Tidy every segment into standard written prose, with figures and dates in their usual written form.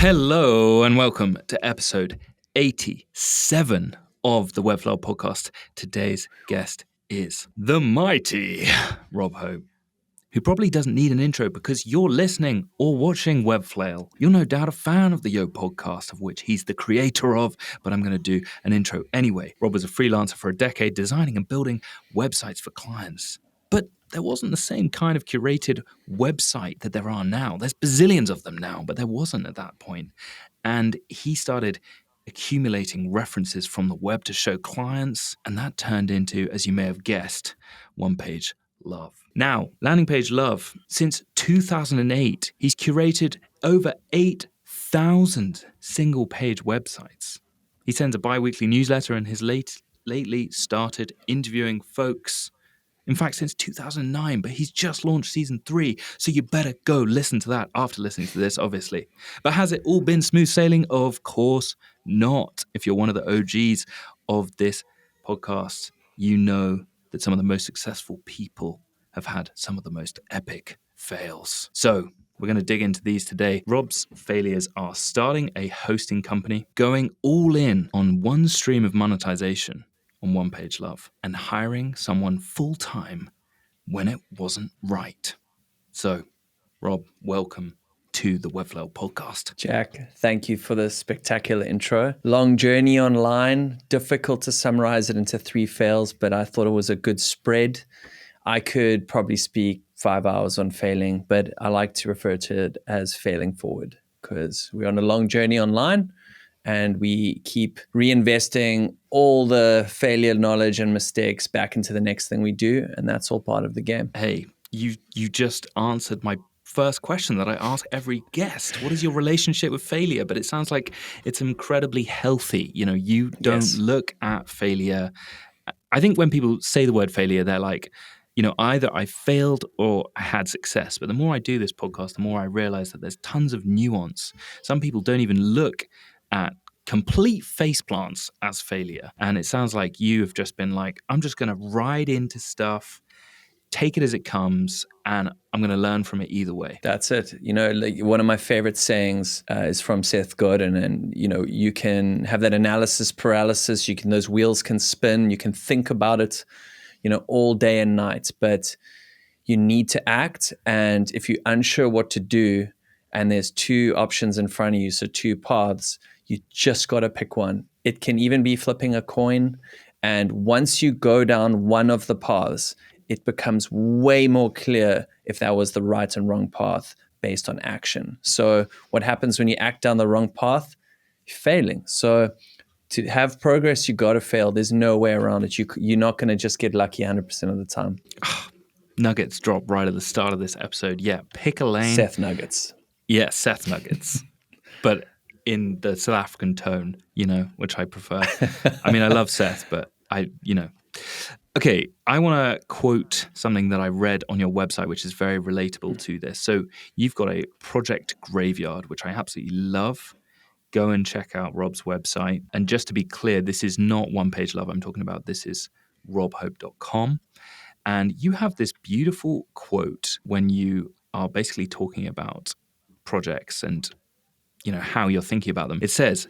Hello and welcome to episode 87 of the Webflail podcast. Today's guest is the mighty Rob Hope, who probably doesn't need an intro because you're listening or watching Webflail. You're no doubt a fan of the Yo podcast, of which he's the creator of, but I'm going to do an intro anyway. Rob was a freelancer for a decade, designing and building websites for clients. But there wasn't the same kind of curated website that there are now. There's bazillions of them now, but there wasn't at that point. And he started accumulating references from the web to show clients, and that turned into, as you may have guessed, one-page love. Now, landing page love, since 2008, he's curated over 8,000 single-page websites. He sends a bi-weekly newsletter and has lately started interviewing folks. In fact, since 2009, but he's just launched season 3, so you better go listen to that after listening to this, obviously. But has it all been smooth sailing? Of course not. If you're one of the OGs of this podcast, you know that some of the most successful people have had some of the most epic fails. So we're going to dig into these today. Rob's failures are starting a hosting company, going all in on one stream of monetization on One Page Love, and hiring someone full-time when it wasn't right. So, Rob, welcome to the Webflail podcast. Jack, thank you for the spectacular intro. Long journey online, difficult to summarize it into 3 fails, but I thought it was a good spread. I could probably speak 5 hours on failing, but I like to refer to it as failing forward because we're on a long journey online and we keep reinvesting all the failure knowledge and mistakes back into the next thing we do, and that's all part of the game. Hey, you just answered my first question that I ask every guest. What is your relationship with failure? But it sounds like it's incredibly healthy. You know, you don't look at failure. I think when people say the word failure, they're like, you know, either I failed or I had success. But the more I do this podcast, the more I realize that there's tons of nuance. Some people don't even look at complete faceplants as failure. And it sounds like you have just been like, I'm just going to ride into stuff, take it as it comes, and I'm going to learn from it either way. That's it. You know, like one of my favorite sayings is from Seth Godin, and you know, you can have that analysis paralysis. Those wheels can spin. You can think about it, you know, all day and night. But you need to act, and if you're unsure what to do, and there's 2 options in front of you, so 2 paths, you just got to pick one. It can even be flipping a coin, and once you go down one of the paths, it becomes way more clear if that was the right and wrong path based on action. So what happens when you act down the wrong path? You're failing. So to have progress, you got to fail. There's no way around it. You're not going to just get lucky 100% of the time. Nuggets drop right at the start of this episode. Yeah, pick a lane. Seth Nuggets. Yeah, Seth Nuggets. But in the South African tone, you know, which I prefer. I mean, I love Seth, but Okay, I want to quote something that I read on your website, which is very relatable to this. So you've got a project graveyard, which I absolutely love. Go and check out Rob's website. And just to be clear, this is not One Page Love I'm talking about. This is robhope.com. And you have this beautiful quote when you are basically talking about projects and, you know, how you're thinking about them. It says,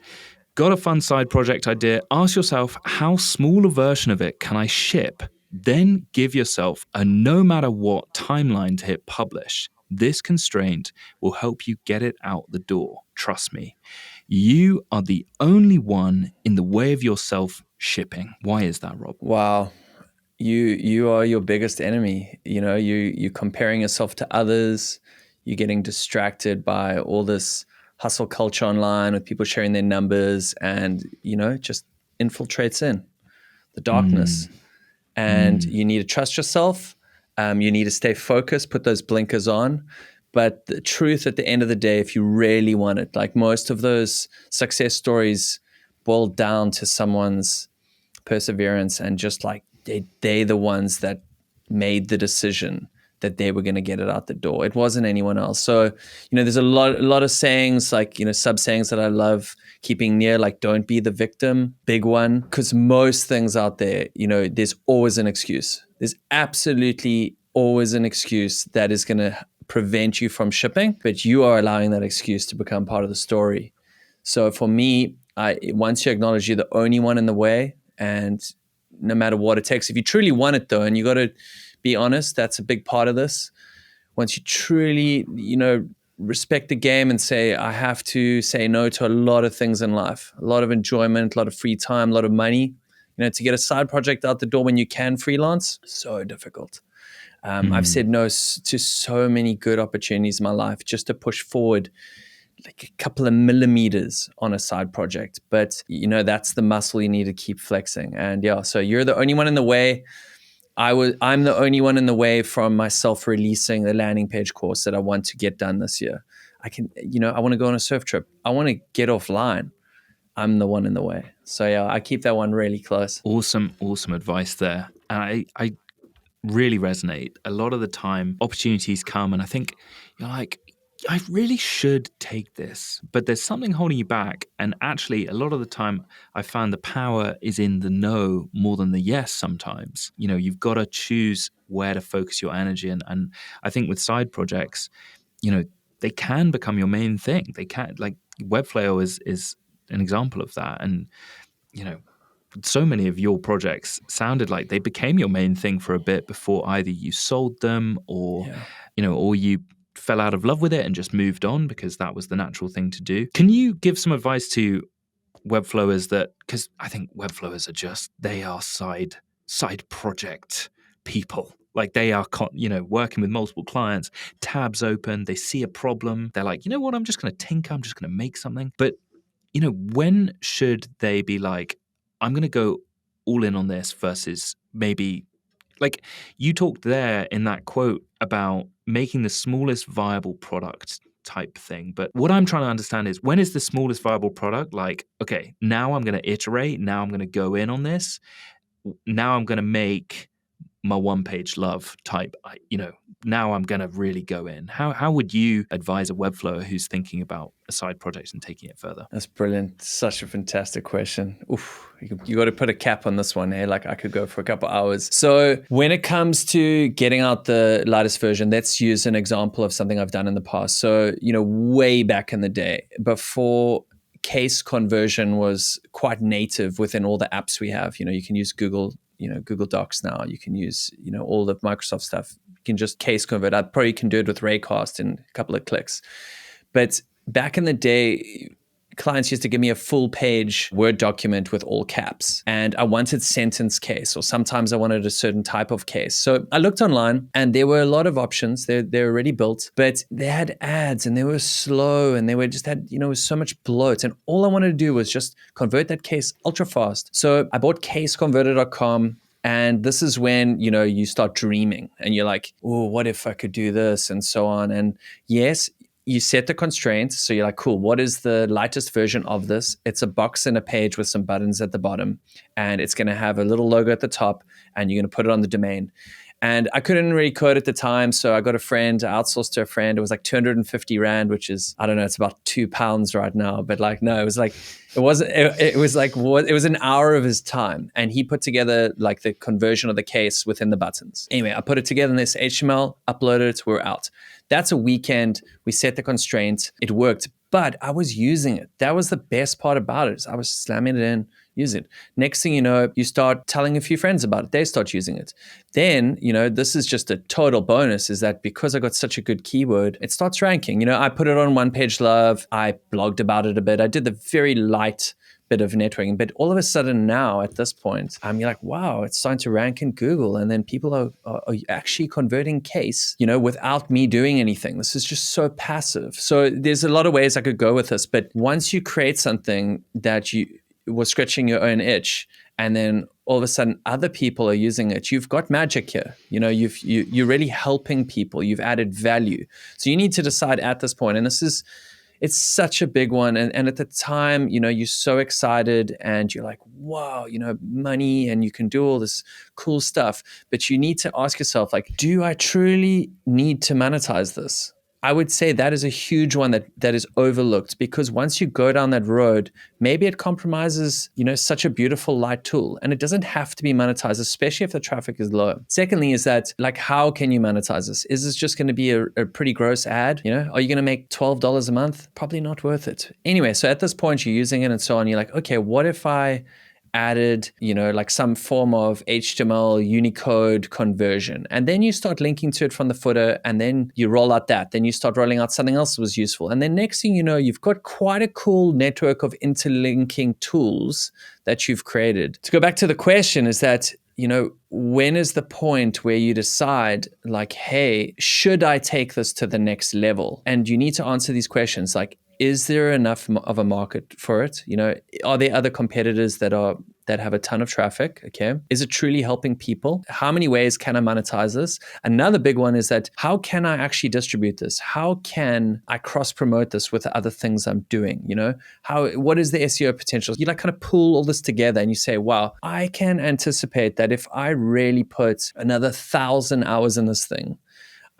got a fun side project idea? Ask yourself, how small a version of it can I ship? Then give yourself a no matter what timeline to hit publish. This constraint will help you get it out the door. Trust me. You are the only one in the way of yourself shipping. Why is that, Rob? Wow. You are your biggest enemy. You know, you're comparing yourself to others. You're getting distracted by all this hustle culture online with people sharing their numbers, and, you know, just infiltrates in the darkness. And you need to trust yourself. You need to stay focused, put those blinkers on. But the truth at the end of the day, if you really want it, like most of those success stories boil down to someone's perseverance and just like they're the ones that made the decision that they were going to get it out the door. It wasn't anyone else. So, you know, there's a lot of sayings, like, you know, sub sayings that I love keeping near, like don't be the victim, big one, because most things out there, you know, there's always an excuse. There's absolutely always an excuse that is going to prevent you from shipping, but you are allowing that excuse to become part of the story. So for me, once you acknowledge you're the only one in the way, and no matter what it takes, if you truly want it though, and you got to be honest, that's a big part of this. Once you truly, respect the game and say, I have to say no to a lot of things in life, a lot of enjoyment, a lot of free time, a lot of money, to get a side project out the door when you can freelance, so difficult. I've said no to so many good opportunities in my life just to push forward like a couple of millimeters on a side project. But, that's the muscle you need to keep flexing. And yeah, so you're the only one in the way. I'm the only one in the way from myself releasing the landing page course that I want to get done this year. I want to go on a surf trip. I want to get offline. I'm the one in the way. So yeah, I keep that one really close. Awesome advice there. And I really resonate. A lot of the time, opportunities come, and I think you're like, I really should take this, but there's something holding you back. And actually, a lot of the time, I found the power is in the no more than the yes sometimes. You've got to choose where to focus your energy. And I think with side projects, they can become your main thing. They can, like Webflail is an example of that. And, so many of your projects sounded like they became your main thing for a bit before either you sold them or, or you fell out of love with it and just moved on because that was the natural thing to do. Can you give some advice to webflowers because I think webflowers they are side project people. Like they are, working with multiple clients, tabs open, they see a problem. They're like, you know what, I'm just going to tinker, I'm just going to make something. But, when should they be like, I'm going to go all in on this versus maybe like you talked there in that quote about making the smallest viable product type thing. But what I'm trying to understand is when is the smallest viable product like, okay, now I'm going to iterate. Now I'm going to go in on this. Now I'm going to make my one page love type, now I'm going to really go in. How would you advise a webflower who's thinking about a side project and taking it further? That's brilliant. Such a fantastic question. Oof, you got to put a cap on this one, eh? Like I could go for a couple hours. So when it comes to getting out the lightest version, let's use an example of something I've done in the past. So, way back in the day, before case conversion was quite native within all the apps we have. You can use Google Docs now. You can use, all the Microsoft stuff. You can just case convert. I probably can do it with Raycast in a couple of clicks. But back in the day, clients used to give me a full page Word document with all caps. And I wanted sentence case, or sometimes I wanted a certain type of case. So I looked online and there were a lot of options. They're already built, but they had ads and they were slow and they were just had, so much bloat. And all I wanted to do was just convert that case ultra fast. So I bought caseconverter.com. And this is when, you start dreaming and you're like, oh, what if I could do this and so on. And yes, you set the constraints. So you're like, cool, what is the lightest version of this? It's a box and a page with some buttons at the bottom. And it's going to have a little logo at the top and you're going to put it on the domain. And I couldn't really code at the time. So I got a friend, outsourced to a friend. It was like 250 Rand, which is, I don't know, it's about £2 right now. But like, no, it was like, it was an hour of his time. And he put together like the conversion of the case within the buttons. Anyway, I put it together in this HTML, uploaded it, we're out. That's a weekend. We set the constraints. It worked, but I was using it. That was the best part about it. I was slamming it in, use it. Next thing you know, you start telling a few friends about it. They start using it. Then, this is just a total bonus is that because I got such a good keyword, it starts ranking. I put it on One Page Love. I blogged about it a bit. I did the very light bit of networking, but all of a sudden now at this point, you're like, wow, it's starting to rank in Google. And then people are actually converting case, without me doing anything. This is just so passive. So there's a lot of ways I could go with this, but once you create something that you was scratching your own itch, and then all of a sudden other people are using it, you've got magic here. You're really helping people. You've added value. So you need to decide at this point, and it's such a big one. And at the time, you're so excited and you're like, wow, money and you can do all this cool stuff. But you need to ask yourself, like, do I truly need to monetize this? I would say that is a huge one that is overlooked, because once you go down that road, maybe it compromises, such a beautiful light tool, and it doesn't have to be monetized, especially if the traffic is low. Secondly, is that, like, how can you monetize this? Is this just going to be a pretty gross ad? Are you going to make $12 a month? Probably not worth it. Anyway, so at this point you're using it and so on. You're like, okay, what if I added, like some form of HTML Unicode conversion. And then you start linking to it from the footer, and then you roll out that. Then you start rolling out something else that was useful. And then next thing you know, you've got quite a cool network of interlinking tools that you've created. To go back to the question, is that, when is the point where you decide, like, hey, should I take this to the next level? And you need to answer these questions, like, is there enough of a market for it? Are there other competitors that have a ton of traffic? Okay. Is it truly helping people? How many ways can I monetize this? Another big one is that, how can I actually distribute this? How can I cross promote this with the other things I'm doing? What is the SEO potential? You kind of pull all this together and you say, wow, I can anticipate that if I really put another 1,000 hours in this thing,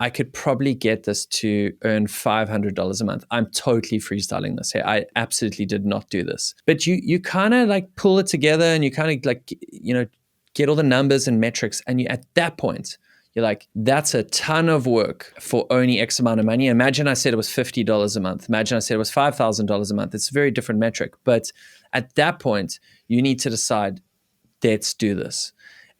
I could probably get this to earn $500 a month. I'm totally freestyling this here. I absolutely did not do this. But you kind of pull it together, and you kind of get all the numbers and metrics. And at that point, you're like, that's a ton of work for only X amount of money. Imagine I said it was $50 a month. Imagine I said it was $5,000 a month. It's a very different metric. But at that point, you need to decide, let's do this.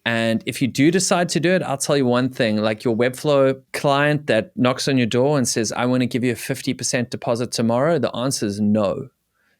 And if you do decide to do it, I'll tell you one thing, like your Webflow client that knocks on your door and says, I want to give you a 50% deposit tomorrow, the answer is no.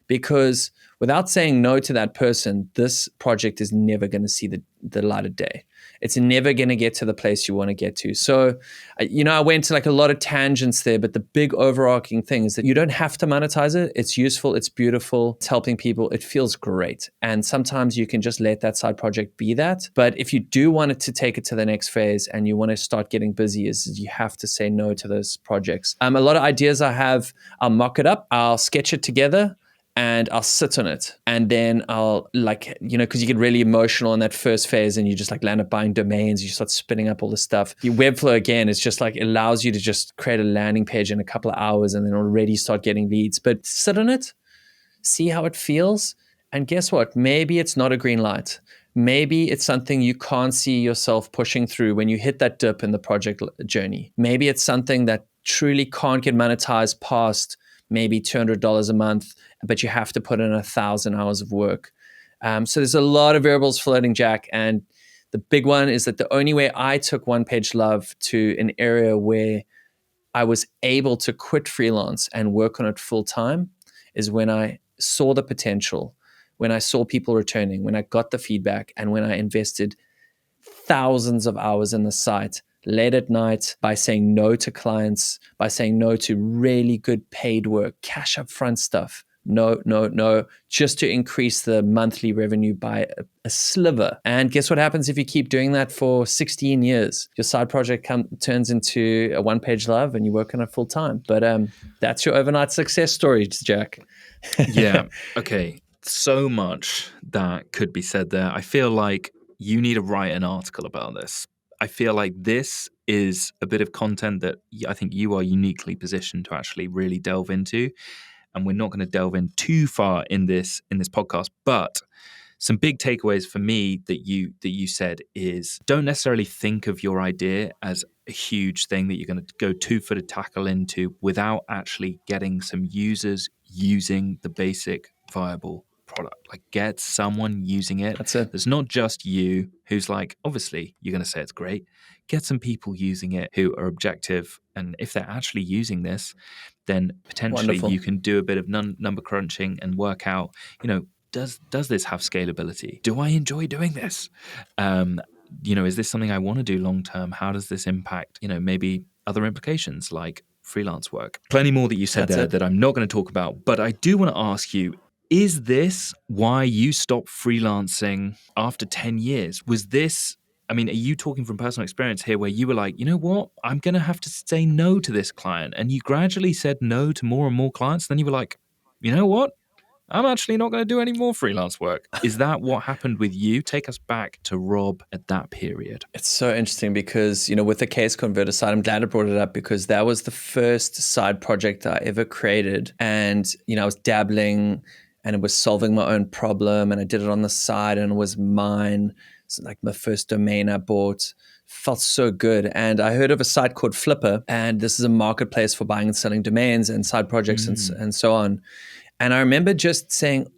Because without saying no to that person, this project is never going to see the light of day. It's never going to get to the place you want to get to. So, I went to a lot of tangents there, but the big overarching thing is that you don't have to monetize it. It's useful. It's beautiful. It's helping people. It feels great. And sometimes you can just let that side project be that. But if you do want it to take it to the next phase and you want to start getting busy, is you have to say no to those projects. A lot of ideas I have, I'll mock it up. I'll sketch it together, and I'll sit on it. And then I'll because you get really emotional in that first phase, and you just land up buying domains. You start spinning up all this stuff. Your Webflow, again, is just it allows you to just create a landing page in a couple of hours and then already start getting leads. But sit on it, see how it feels. And guess what? Maybe it's not a green light. Maybe it's something you can't see yourself pushing through when you hit that dip in the project journey. Maybe it's something that truly can't get monetized past maybe $200 a month, but you have to put in 1,000 hours of work. So there's a lot of variables floating, Jack. And the big one is that the only way I took One Page Love to an area where I was able to quit freelance and work on it full time is when I saw the potential, when I saw people returning, when I got the feedback, and when I invested thousands of hours in the site late at night by saying no to clients, by saying no to really good paid work, cash upfront stuff. No, just to increase the monthly revenue by a sliver. And guess what happens if you keep doing that for 16 years? Your side project turns into a One Page Love, and you work on it full time. But that's your overnight success story, Jack. Yeah. Okay. So much that could be said there. I feel like you need to write an article about this. I feel like this is a bit of content that I think you are uniquely positioned to actually really delve into. And we're not going to delve in too far in this podcast, but some big takeaways for me that you said is, don't necessarily think of your idea as a huge thing that you're going to go 2-foot tackle into without actually getting some users using the basic viable product. Get someone using it. That's it. There's not just you who's obviously you're going to say it's great. Get some people using it who are objective, and if they're actually using this, then potentially Wonderful. you can do a bit of number crunching and work out, does this have scalability? Do I enjoy doing this? Is this something I want to do long term? How does this impact, maybe other implications like freelance work? Plenty more that you said there that I'm not going to talk about, but I do want to ask you, is this why you stopped freelancing after 10 years? Was this, are you talking from personal experience here where you were like, you know what, I'm going to have to say no to this client, and you gradually said no to more and more clients? Then you were like, you know what, I'm actually not going to do any more freelance work. Is that what happened with you? Take us back to Rob at that period. It's so interesting because, with the case converter side, I'm glad I brought it up because that was the first side project I ever created. And, I was dabbling and it was solving my own problem and I did it on the side and it was mine. It's like my first domain I bought. Felt so good. And I heard of a site called Flipper, and this is a marketplace for buying and selling domains and side projects and so on. And I remember just saying,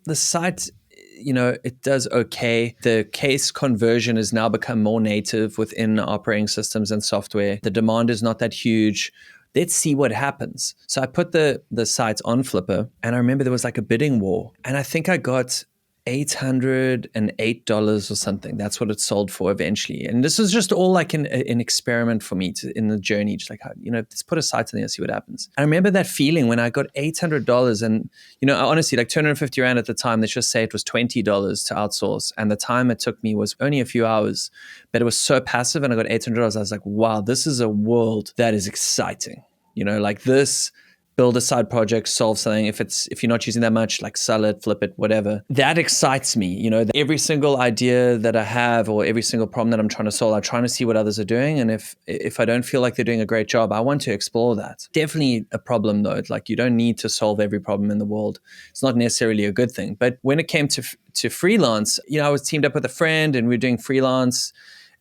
the site, it does okay. The case conversion has now become more native within operating systems and software. The demand is not that huge. Let's see what happens. So I put the site on Flipper, and I remember there was like a bidding war, and I think I got $808 or something. That's what it sold for eventually. And this was just all like an experiment for me in the journey. Just like, let's put a site in there and see what happens. I remember that feeling when I got $800 and, honestly, like 250 Rand at the time, let's just say it was $20 to outsource. And the time it took me was only a few hours, but it was so passive and I got $800. I was like, wow, this is a world that is exciting. Like this, build a side project, solve something. If you're not using that much, like sell it, flip it, whatever. That excites me. Every single idea that I have or every single problem that I'm trying to solve, I'm trying to see what others are doing. And if I don't feel like they're doing a great job, I want to explore that. Definitely a problem though. It's like you don't need to solve every problem in the world. It's not necessarily a good thing. But when it came to freelance, I was teamed up with a friend and we were doing freelance.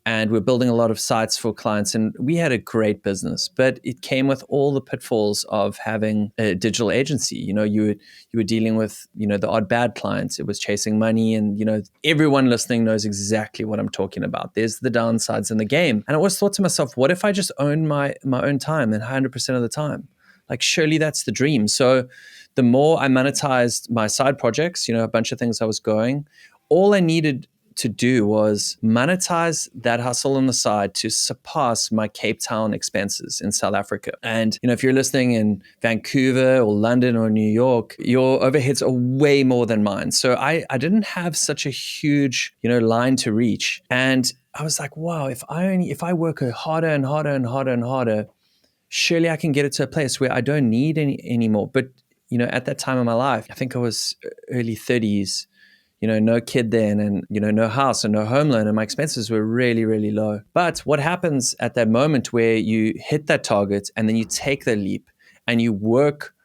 And we're building a lot of sites for clients. And we had a great business, but it came with all the pitfalls of having a digital agency. You were dealing with, the odd bad clients. It was chasing money. And, everyone listening knows exactly what I'm talking about. There's the downsides in the game. And I always thought to myself, what if I just owned my own time and 100% of the time? Like, surely that's the dream. So the more I monetized my side projects, a bunch of things I was going, all I needed to do was monetize that hustle on the side to surpass my Cape Town expenses in South Africa. And, if you're listening in Vancouver or London or New York, your overheads are way more than mine. So I didn't have such a huge, line to reach. And I was like, wow, if I work harder and harder and harder and harder, surely I can get it to a place where I don't need any more. But, at that time in my life, I think I was early 30s, no kid then and, no house and no home loan. And my expenses were really, really low. But what happens at that moment where you hit that target and then you take the leap and you work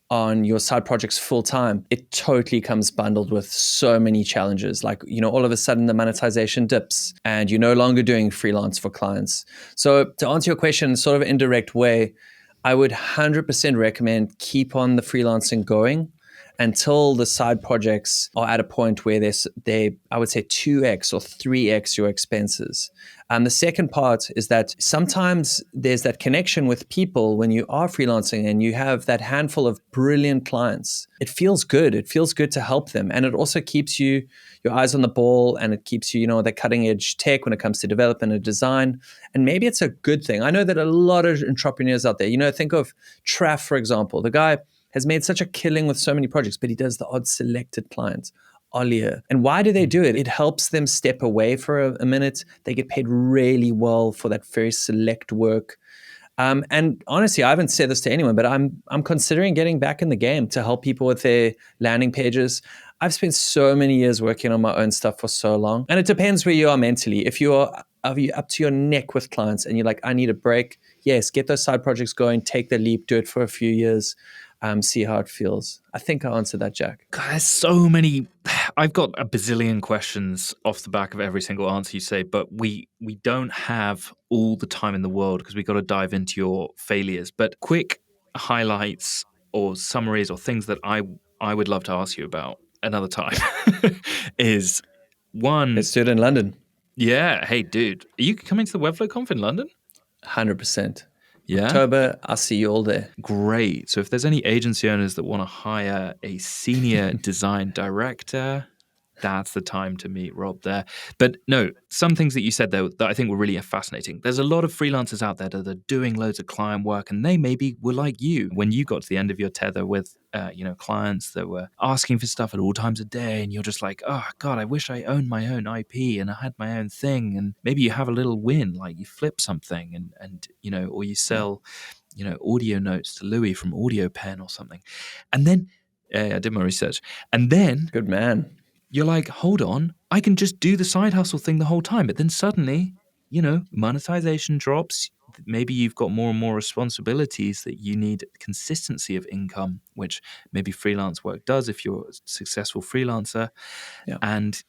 on your side projects full time, it totally comes bundled with so many challenges. Like, all of a sudden the monetization dips and you're no longer doing freelance for clients. So to answer your question in sort of an indirect way, I would 100% recommend keep on the freelancing going until the side projects are at a point where they I would say 2x or 3x your expenses. The second part is that sometimes there's that connection with people when you are freelancing and you have that handful of brilliant clients. It feels good. It feels good to help them. And it also keeps your eyes on the ball and it keeps you, that cutting edge tech when it comes to development and design. And maybe it's a good thing. I know that a lot of entrepreneurs out there, think of Traff, for example. The guy has made such a killing with so many projects, but he does the odd selected clients. Olia. And why do they do it? It helps them step away for a minute. They get paid really well for that very select work. And honestly, I haven't said this to anyone, but I'm considering getting back in the game to help people with their landing pages. I've spent so many years working on my own stuff for so long. And it depends where you are mentally. If you are up to your neck with clients and you're like, I need a break, yes, get those side projects going, take the leap, do it for a few years. See how it feels. I think I answered that, Jack. God, there's so many. I've got a bazillion questions off the back of every single answer you say, but we don't have all the time in the world because we got to dive into your failures. But quick highlights or summaries or things that I would love to ask you about another time is one. Let's do it in London. Yeah. Hey, dude, are you coming to the Webflow Conf in London? 100%. Yeah. October, I'll see you all there. Great. So if there's any agency owners that want to hire a senior design director, that's the time to meet Rob there. But no, some things that you said though that I think were really fascinating. There's a lot of freelancers out there that are doing loads of client work, and they maybe were like you when you got to the end of your tether with clients that were asking for stuff at all times of day, and you're just like, oh God, I wish I owned my own IP and I had my own thing. And maybe you have a little win, like you flip something, and or you sell audio notes to Louis from Audio Pen or something, and then Yeah, I did my research. And then Good man. you're like, hold on, I can just do the side hustle thing the whole time. But then suddenly, monetization drops. Maybe you've got more and more responsibilities that you need consistency of income, which maybe freelance work does if you're a successful freelancer. Yeah. And,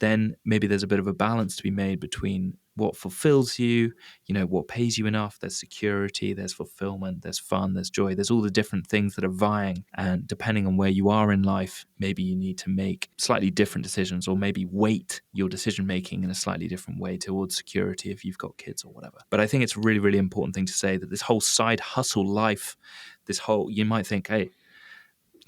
then maybe there's a bit of a balance to be made between what fulfills you, what pays you enough. There's security, there's fulfillment, there's fun, there's joy. There's all the different things that are vying. And depending on where you are in life, maybe you need to make slightly different decisions, or maybe weight your decision making in a slightly different way towards security if you've got kids or whatever. But I think it's a really, really important thing to say that this whole side hustle life, you might think, hey,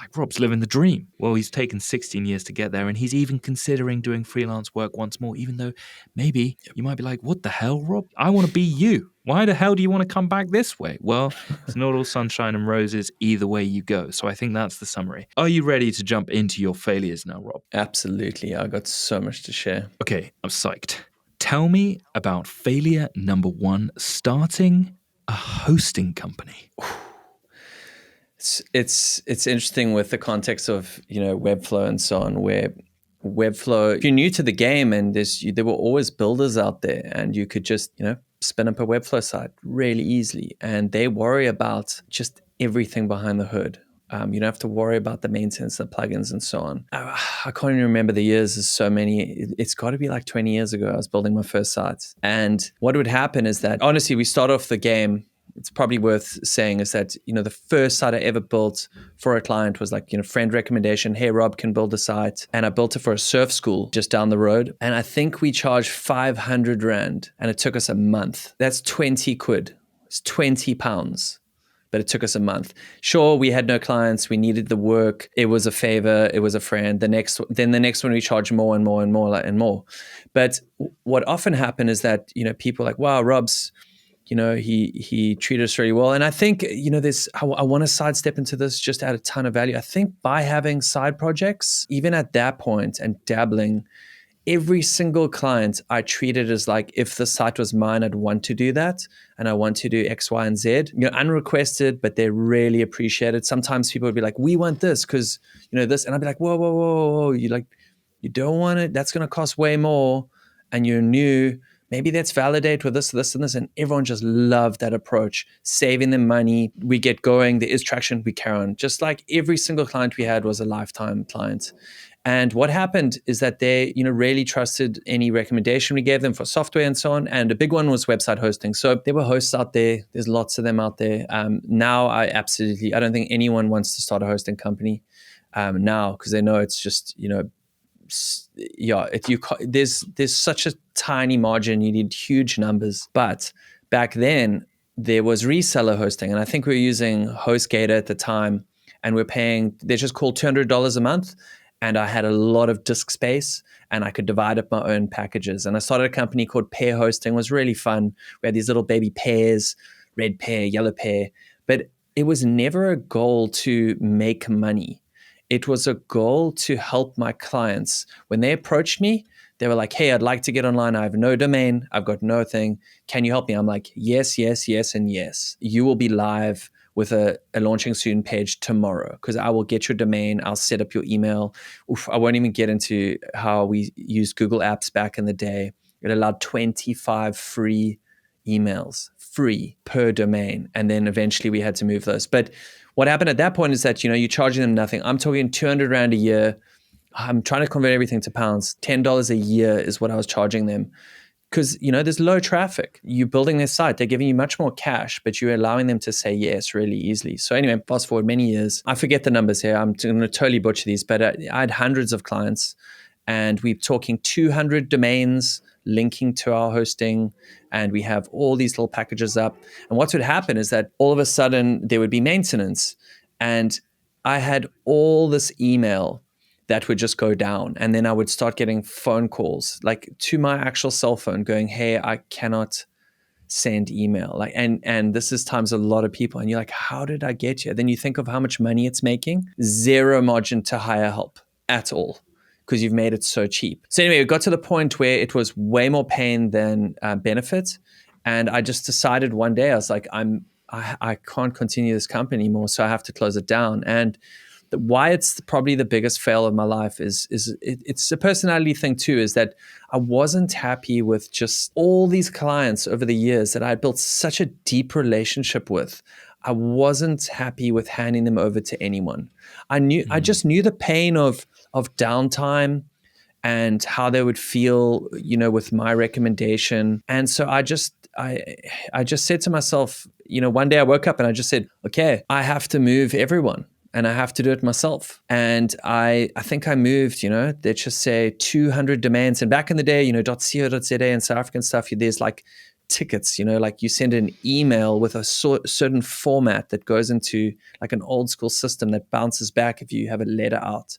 like Rob's living the dream. Well, he's taken 16 years to get there, and he's even considering doing freelance work once more, even though maybe you might be like, what the hell, Rob? I want to be you. Why the hell do you want to come back this way? Well, it's not all sunshine and roses either way you go. So I think that's the summary. Are you ready to jump into your failures now, Rob? Absolutely. I got so much to share. Okay, I'm psyched. Tell me about failure number 1, starting a hosting company. It's interesting with the context of Webflow and so on, where Webflow, if you're new to the game, and there were always builders out there, and you could just spin up a Webflow site really easily, and they worry about just everything behind the hood. You don't have to worry about the maintenance, the plugins, and so on. I can't even remember the years. There's so many. It's got to be like 20 years ago. I was building my first sites, and what would happen is that honestly, we start off the game. It's probably worth saying is that, the first site I ever built for a client was like, friend recommendation. Hey, Rob can build a site. And I built it for a surf school just down the road. And I think we charged 500 Rand, and it took us a month. That's 20 quid. It's 20 pounds. But it took us a month. Sure, we had no clients. We needed the work. It was a favor. It was a friend. The next one we charged more and more and more and more. But what often happened is that, people are like, wow, Rob's, he treated us really well. And I think, I want to sidestep into this just to add a ton of value. I think by having side projects, even at that point and dabbling, every single client I treated as like, if the site was mine, I'd want to do that. And I want to do X, Y, and Z, unrequested, but they're really appreciated. Sometimes people would be like, we want this because, this. And I'd be like, whoa, whoa, whoa, whoa. You don't want it. That's going to cost way more. And you're new. Maybe let's validate with this, this, and this. And everyone just loved that approach, saving them money. We get going. There is traction. We carry on. Just like every single client we had was a lifetime client. And what happened is that they, really trusted any recommendation we gave them for software and so on. And a big one was website hosting. So there were hosts out there. There's lots of them out there. Now I don't think anyone wants to start a hosting company now, because they know it's just, there's such a tiny margin. You need huge numbers. But back then there was reseller hosting, and I think we were using HostGator at the time, and they're just called $200 a month. And I had a lot of disk space, and I could divide up my own packages. And I started a company called Pear Hosting. It was really fun. We had these little baby pears, red pear, yellow pear, but it was never a goal to make money. It was a goal to help my clients. When they approached me, they were like, hey, I'd like to get online. I have no domain. I've got no thing. Can you help me? I'm like, yes, yes, yes, and yes. You will be live with a launching soon page tomorrow, because I will get your domain. I'll set up your email. I won't even get into how we used Google Apps back in the day. It allowed 25 free emails, free per domain. And then eventually we had to move those. But what happened at that point is that, you're charging them nothing. I'm talking 200 Rand a year. I'm trying to convert everything to pounds. $10 a year is what I was charging them. Because, there's low traffic. You're building their site. They're giving you much more cash, but you're allowing them to say yes really easily. So anyway, fast forward many years. I forget the numbers here. I'm going to totally butcher these, but I had hundreds of clients, and we're talking 200 domains linking to our hosting, and we have all these little packages up. And what would happen is that all of a sudden there would be maintenance, and I had all this email that would just go down. And then I would start getting phone calls, like to my actual cell phone, going, hey, I cannot send email. Like, and this is times a lot of people. And you're like, how did I get you? Then you think of how much money it's making. Zero margin to hire help at all, because you've made it so cheap. So anyway, it got to the point where it was way more pain than benefit. And I just decided one day, I was like, I can't continue this company anymore, so I have to close it down. And why it's probably the biggest fail of my life it's a personality thing too, is that I wasn't happy with just all these clients over the years that I built such a deep relationship with. I wasn't happy with handing them over to anyone. I just knew the pain of downtime and how they would feel, with my recommendation. And so I just said to myself, one day I woke up and I just said, okay, I have to move everyone and I have to do it myself. And I think I moved, let's just say 200 domains. And back in the day, .co.za and South African stuff, there's like tickets, like you send an email with a certain format that goes into like an old school system that bounces back if you have a letter out.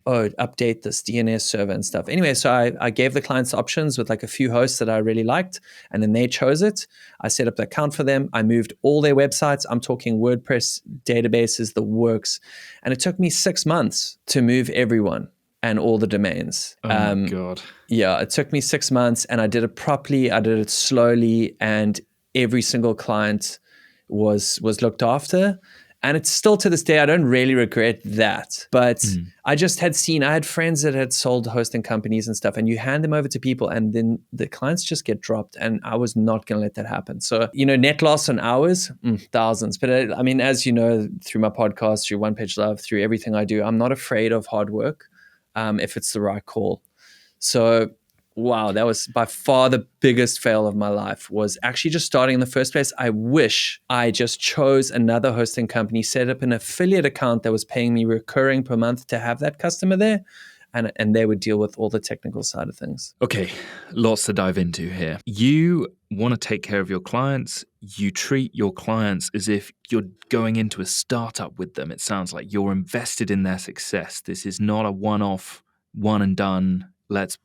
Update this DNS server and stuff. Anyway, so I gave the clients options with like a few hosts that I really liked, and then they chose it. I set up the account for them. I moved all their websites. I'm talking WordPress databases, the works. And it took me 6 months to move everyone and all the domains. Oh my God. Yeah, it took me 6 months, and I did it properly. I did it slowly, and every single client was looked after. And it's still to this day, I don't really regret that. But I just had I had friends that had sold hosting companies and stuff, and you hand them over to people and then the clients just get dropped. And I was not going to let that happen. So, net loss on hours, thousands. But I mean, as you know, through my podcast, through One Page Love, through everything I do, I'm not afraid of hard work if it's the right call. So, wow, that was by far the biggest fail of my life, was actually just starting in the first place. I wish I just chose another hosting company, set up an affiliate account that was paying me recurring per month to have that customer there, and they would deal with all the technical side of things. Okay, lots to dive into here. You want to take care of your clients. You treat your clients as if you're going into a startup with them. It sounds like you're invested in their success. This is not a one-off, one and done, let's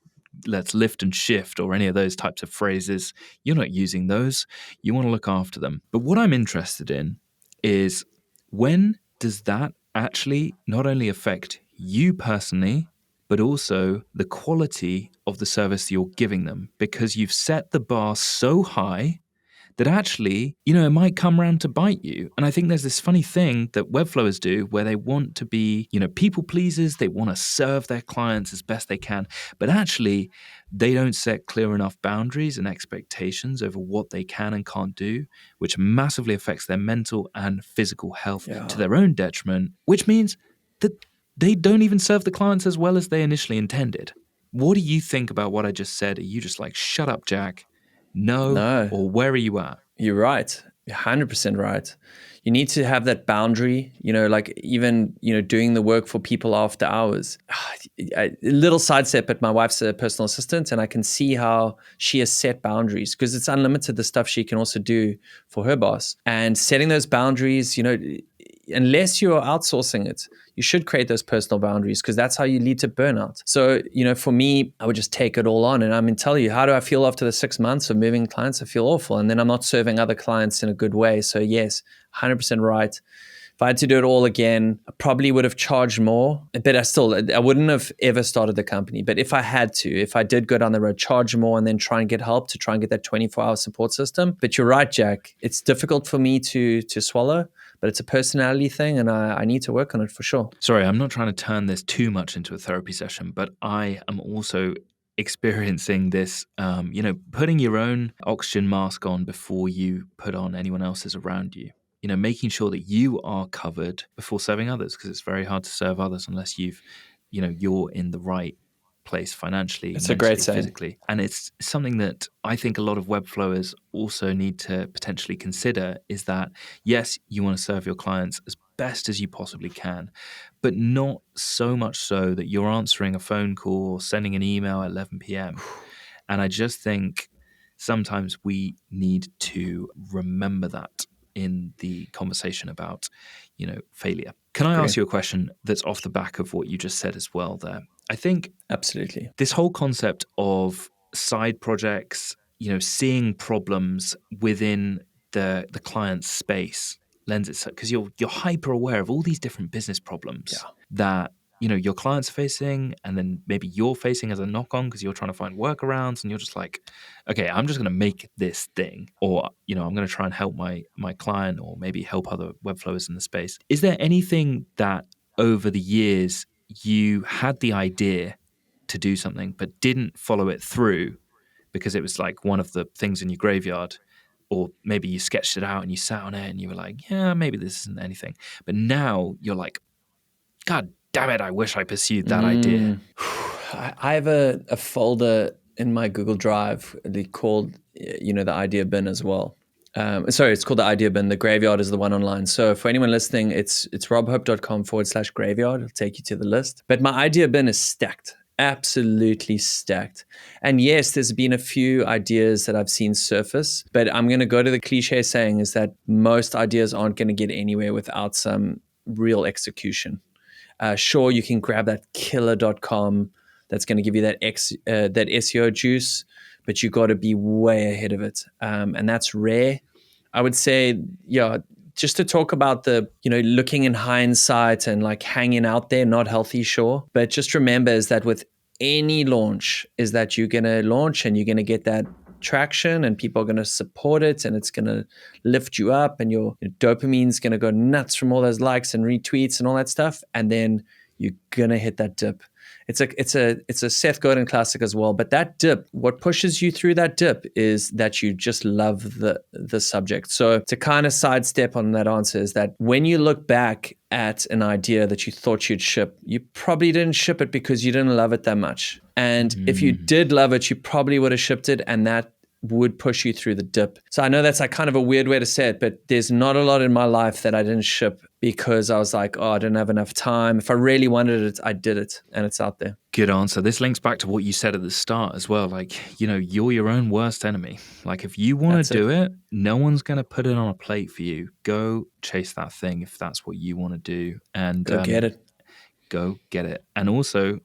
lift and shift or any of those types of phrases. You're not using those. You want to look after them. But what I'm interested in is, when does that actually not only affect you personally, but also the quality of the service you're giving them? Because you've set the bar so high that actually, it might come around to bite you. And I think there's this funny thing that Webflowers do where they want to be, people pleasers. They want to serve their clients as best they can. But actually, they don't set clear enough boundaries and expectations over what they can and can't do, which massively affects their mental and physical health to their own detriment, which means that they don't even serve the clients as well as they initially intended. What do you think about what I just said? Are you just like, shut up, Jack? No. Or where are you at? You're right. You're 100% right. You need to have that boundary, like even, doing the work for people after hours. A little sidestep, but my wife's a personal assistant, and I can see how she has set boundaries, because it's unlimited the stuff she can also do for her boss. And setting those boundaries, unless you're outsourcing it, you should create those personal boundaries, because that's how you lead to burnout. So, for me, I would just take it all on. And tell you, how do I feel after the 6 months of moving clients? I feel awful. And then I'm not serving other clients in a good way. So yes, 100% right. If I had to do it all again, I probably would have charged more, but I wouldn't have ever started the company. But if I did go down the road, charge more and then try and get help to try and get that 24-hour support system. But you're right, Jack. It's difficult for me to swallow, but it's a personality thing, and I need to work on it for sure. Sorry, I'm not trying to turn this too much into a therapy session, but I am also experiencing this, putting your own oxygen mask on before you put on anyone else's around you. Making sure that you are covered before serving others, because it's very hard to serve others unless you're in the right place financially, it's mentally, a great saying. physically. And it's something that I think a lot of Webflowers also need to potentially consider, is that, yes, you want to serve your clients as best as you possibly can, but not so much so that you're answering a phone call or sending an email at 11 p.m. And I just think sometimes we need to remember that in the conversation about, failure. Can I ask you a question that's off the back of what you just said as well there? I think absolutely this whole concept of side projects, seeing problems within the client's space lends itself, because you're hyper aware of all these different business problems that your clients are facing, and then maybe you're facing as a knock-on because you're trying to find workarounds, and you're just like, okay, I'm just going to make this thing, or I'm going to try and help my client, or maybe help other Webflowers in the space. Is there anything that over the years you had the idea to do something but didn't follow it through because it was like one of the things in your graveyard, or maybe you sketched it out and you sat on it and you were like, yeah, maybe this isn't anything. But now you're like, God damn it, I wish I pursued that idea. I have a folder in my Google Drive called, the idea bin as well. Sorry, it's called the idea bin. The graveyard is the one online. So for anyone listening, it's robhope.com/graveyard. It'll take you to the list. But my idea bin is stacked, absolutely stacked. And yes, there's been a few ideas that I've seen surface, but I'm going to go to the cliche saying is that most ideas aren't going to get anywhere without some real execution. Sure, you can grab that killer.com that's going to give you that SEO juice, but you got to be way ahead of it. And that's rare. I would say, just to talk about the, looking in hindsight and like hanging out there, not healthy, sure. But just remember is that with any launch is that you're going to launch and you're going to get that traction and people are going to support it and it's going to lift you up and your dopamine's going to go nuts from all those likes and retweets and all that stuff. And then you're going to hit that dip. It's a Seth Godin classic as well. But that dip, what pushes you through that dip is that you just love the subject. So to kind of sidestep on that answer is that when you look back at an idea that you thought you'd ship, you probably didn't ship it because you didn't love it that much. And if you did love it, you probably would have shipped it, and that would push you through the dip. So I know that's like kind of a weird way to say it, but there's not a lot in my life that I didn't ship because I was like, I didn't have enough time. If I really wanted it, I did it, and it's out there. Good answer. This links back to what you said at the start as well. Like, you're your own worst enemy. Like, if you want to do it, no one's going to put it on a plate for you. Go chase that thing if that's what you want to do. And go get it. Go get it. And also,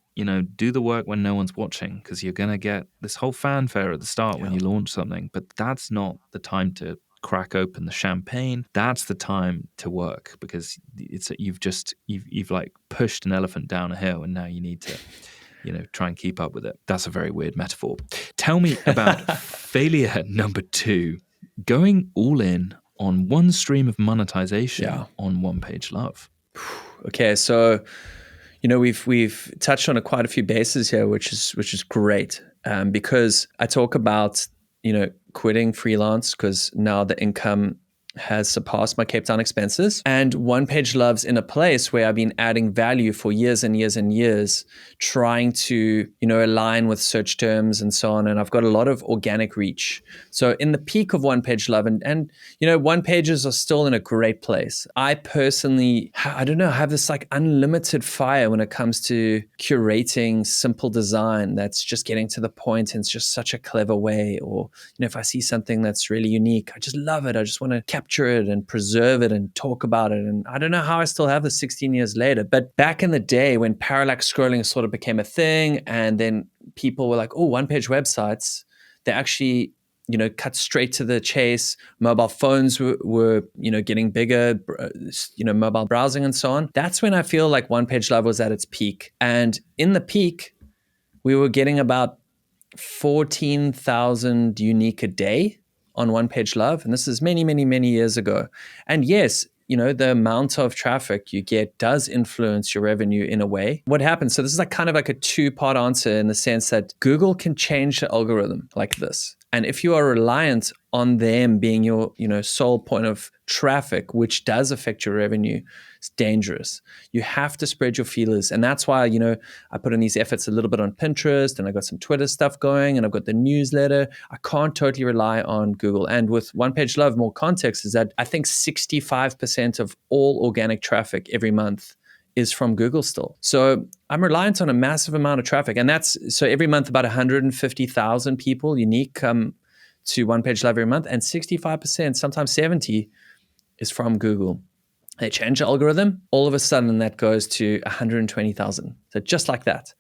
do the work when no one's watching, because you're going to get this whole fanfare at the start when you launch something. But that's not the time to crack open the champagne. That's the time to work, because you've like pushed an elephant down a hill and now you need to try and keep up with it. That's a very weird metaphor. Tell me about failure number 2, going all in on one stream of monetization on One Page Love. Okay, so we've touched on quite a few bases here, which is great, because I talk about quitting freelance because now the income has surpassed my Cape Town expenses. And One Page Love's in a place where I've been adding value for years and years and years, trying to, align with search terms and so on. And I've got a lot of organic reach. So in the peak of One Page Love, and One Pages are still in a great place. I personally, I don't know, have this like unlimited fire when it comes to curating simple design that's just getting to the point and it's just such a clever way. Or, if I see something that's really unique, I just love it. I just want to capture it and preserve it and talk about it. And I don't know how I still have this 16 years later. But back in the day when parallax scrolling sort of became a thing, and then people were like, oh, one-page websites, they actually, cut straight to the chase. Mobile phones were getting bigger, mobile browsing and so on. That's when I feel like One Page Love was at its peak. And in the peak, we were getting about 14,000 unique a day on One Page Love. And this is many, many, many years ago. And yes, the amount of traffic you get does influence your revenue in a way. What happens? So this is like kind of like a 2-part answer in the sense that Google can change the algorithm like this. And if you are reliant on them being your, sole point of traffic, which does affect your revenue, it's dangerous. You have to spread your feelers. And that's why, I put in these efforts a little bit on Pinterest, and I got some Twitter stuff going, and I've got the newsletter. I can't totally rely on Google. And with One Page Love, more context is that I think 65% of all organic traffic every month is from Google still. So I'm reliant on a massive amount of traffic. And so every month about 150,000 people unique come to One Page Love every month. And 65%, sometimes 70, is from Google. They change the algorithm. All of a sudden that goes to 120,000. So just like that.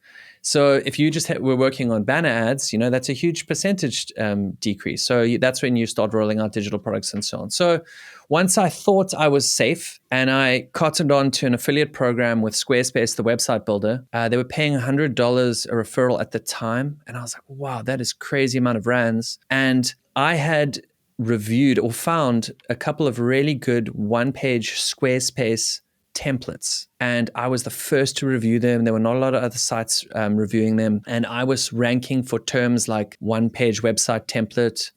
So if you just were working on banner ads, that's a huge percentage decrease. So that's when you start rolling out digital products and so on. So once I thought I was safe and I cottoned on to an affiliate program with Squarespace, the website builder, they were paying $100 a referral at the time. And I was like, wow, that is crazy amount of rands. And I had reviewed or found a couple of really good one-page Squarespace templates, and I was the first to review them. There were not a lot of other sites reviewing them, and I was ranking for terms like one-page website template,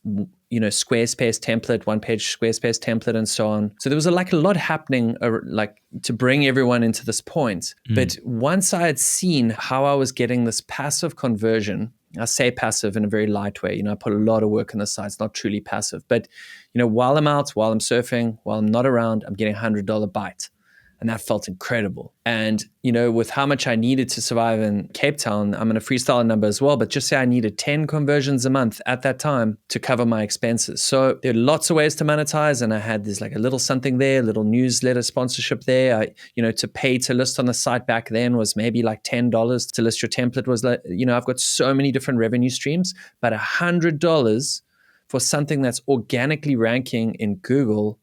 Squarespace template, one-page Squarespace template, and so on. So there was a lot happening, like to bring everyone into this point. But once I had seen how I was getting this passive conversion, I say passive in a very light way. I put a lot of work on the site. It's not truly passive, but while I'm out, while I'm surfing, while I'm not around, I'm getting $100 bite. And that felt incredible. And, with how much I needed to survive in Cape Town, I'm going to freestyle a number as well, but just say I needed 10 conversions a month at that time to cover my expenses. So there are lots of ways to monetize. And I had this like a little something there, a little newsletter sponsorship there. To pay to list on the site back then was maybe like $10 to list your template was like, I've got so many different revenue streams, but $100 for something that's organically ranking in Google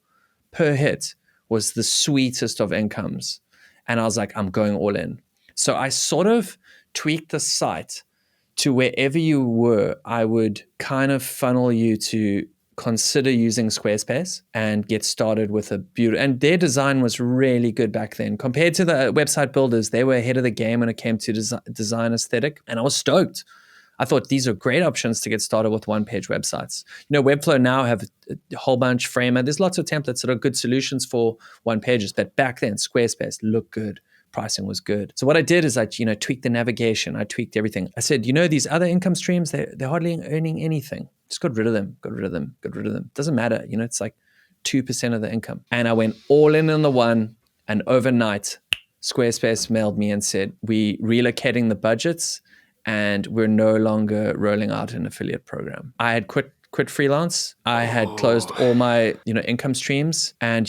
per hit was the sweetest of incomes. And I was like, I'm going all in. So I sort of tweaked the site to wherever you were, I would kind of funnel you to consider using Squarespace and get started with a beautiful, and their design was really good back then. Compared to the website builders, they were ahead of the game when it came to design aesthetic. And I was stoked. I thought these are great options to get started with one-page websites. Webflow now have a whole bunch, Framer. There's lots of templates that are good solutions for one pages. But back then, Squarespace looked good. Pricing was good. So what I did is I, tweaked the navigation. I tweaked everything. I said, these other income streams, they're hardly earning anything. Just got rid of them. Doesn't matter. It's like 2% of the income. And I went all in on the one, and overnight, Squarespace mailed me and said, we relocating the budgets, and we're no longer rolling out an affiliate program. I had quit freelance. I had closed all my, income streams. And,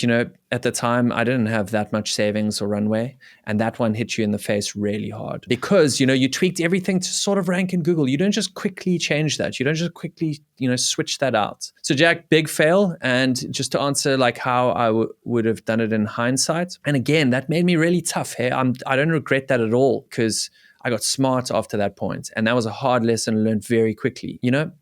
at the time, I didn't have that much savings or runway. And that one hit you in the face really hard because, you tweaked everything to sort of rank in Google. You don't just quickly change that. You don't just quickly, switch that out. So Jack, big fail. And just to answer like how I would have done it in hindsight. And again, that made me really tough. Hey, I don't regret that at all because I got smart after that point. And that was a hard lesson learned very quickly.